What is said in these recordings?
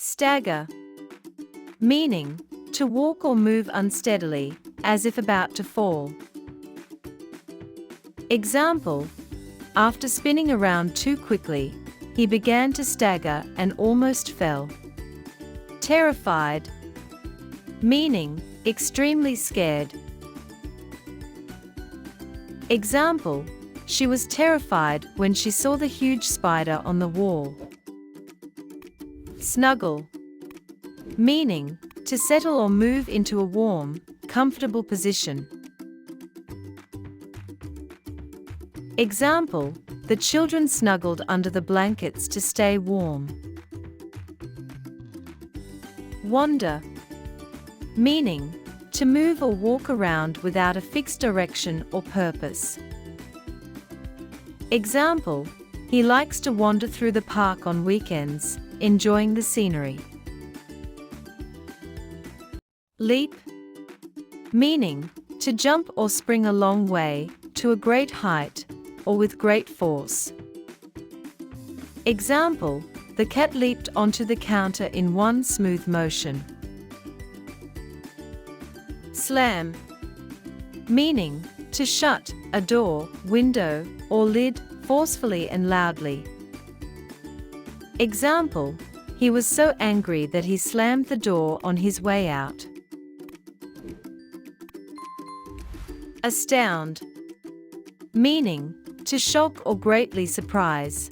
Stagger, meaning to walk or move unsteadily, as if about to fall. Example: after spinning around too quickly, he began to stagger and almost fell. Terrified, meaning extremely scared. Example: she was terrified when she saw the huge spider on the wall. Snuggle, meaning to settle or move into a warm, comfortable position. Example: the children snuggled under the blankets to stay warm. Wander, meaning to move or walk around without a fixed direction or purpose. Example: he likes to wander through the park on weekends, enjoying the scenery. Leap, meaning to jump or spring a long way, to a great height, or with great force. Example: the cat leaped onto the counter in one smooth motion. Slam, meaning to shut a door, window, or lid forcefully and loudly. Example: he was so angry that he slammed the door on his way out. Astound, meaning to shock or greatly surprise.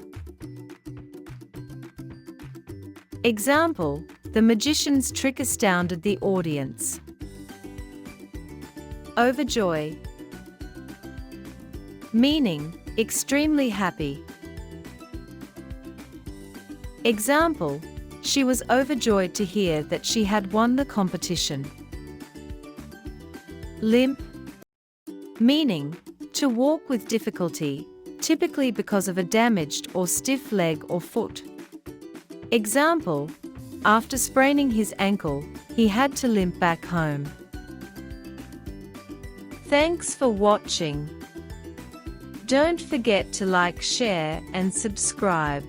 Example: the magician's trick astounded the audience. Overjoy, meaning extremely happy. Example: she was overjoyed to hear that she had won the competition. Limp, meaning to walk with difficulty, typically because of a damaged or stiff leg or foot. Example: after spraining his ankle, he had to limp back home. Thanks for watching. Don't forget to like, share, and subscribe.